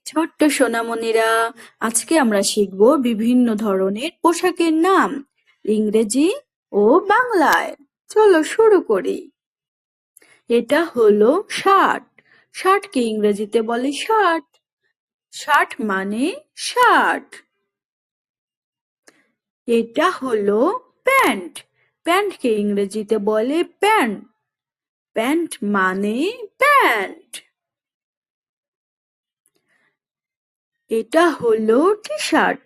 ছোট্ট সোনামণিরা, আজকে আমরা শিখব বিভিন্ন ধরনের পোশাকের নাম ইংরেজি ও বাংলায়। চলো শুরু করি। এটা হলো শার্ট। শার্টকে ইংরেজিতে বলে শার্ট। শার্ট মানে শার্ট। এটা হলো প্যান্ট। প্যান্টকে ইংরেজিতে বলে প্যান্ট। প্যান্ট মানে প্যান্ট। এটা হলো টি শার্ট।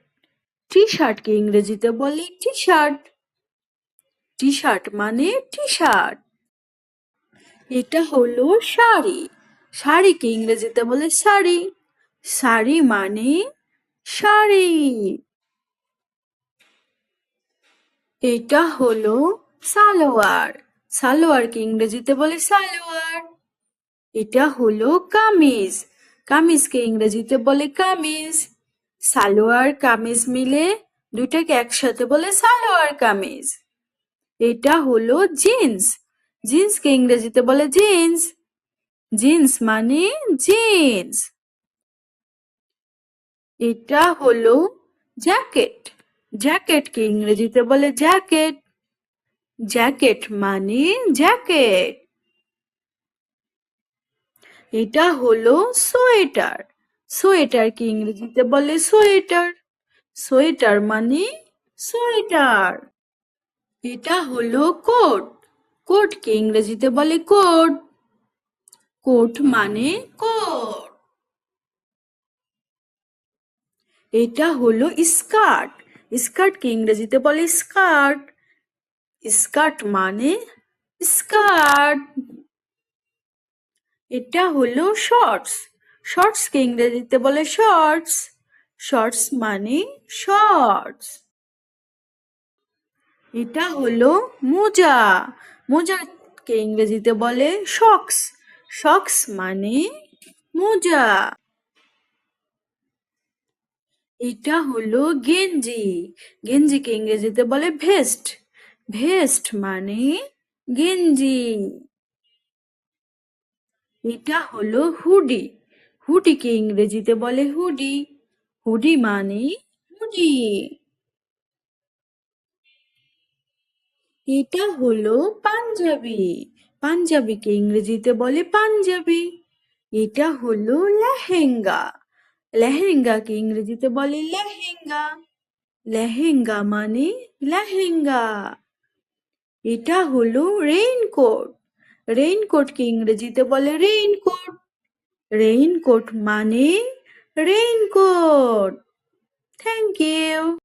টি শার্টকে ইংরেজিতে বলে টি শার্ট। টি শার্ট মানে টি শার্ট। এটা হলো শাড়ি। শাড়িকে ইংরেজিতে বলে শাড়ি। শাড়ি মানে শাড়ি। এটা হলো সালোয়ার। সালোয়ারকে ইংরেজিতে বলে সালোয়ার। এটা হলো কামিজ। কামিজকে ইংরেজিতে বলে কামিজ। সালোয়ার কামিজ মিলে দুটাকে একসাথে বলে সালোয়ার কামিজ। এটা হলো জিন্স। জিন্সকে ইংরেজিতে বলে জিন্স। জিন্স মানে জিন্স। এটা হলো জ্যাকেট। জ্যাকেটকে ইংরেজিতে বলে জ্যাকেট। জ্যাকেট মানে জ্যাকেট। এটা হলো সোয়েটার। সোয়েটারকে ইংরেজিতে বলে সোয়েটার। সোয়েটার মানে সোয়েটার। এটা হলো কোট। কোটকে ইংরেজিতে বলে কোট। কোট মানে কোট। এটা হলো স্কার্ট। স্কার্টকে ইংরেজিতে বলে স্কার্ট। স্কার্ট মানে স্কার্ট। এটা হলো শর্টস। শর্টসকে ইংরেজিতে বলে শর্টস। শর্টস মানে শর্টস। এটা হলো মোজা। মোজাকে ইংরেজিতে বলে সক্স। সক্স মানে মোজা। এটা হলো গেঞ্জি। গেঞ্জিকে ইংরেজিতে বলে ভেস্ট। ভেস্ট মানে গেঞ্জি। এটা হলো হুডি। হুডিকে ইংরেজিতে বলে হুডি। হুডি মানে হুডি। এটা হলো পাঞ্জাবি। পাঞ্জাবিকে ইংরেজিতে বলে পাঞ্জাবি। এটা হলো লেহেঙ্গা। লেহেঙ্গাকে ইংরেজিতে বলে লেহেঙ্গা। লেহেঙ্গা মানে লেহেঙ্গা। এটা হলো রেইনকোট। রেইনকোটকে ইংরেজিতে বলে রেইনকোট। রেইনকোট মানে রেইনকোট। Thank you.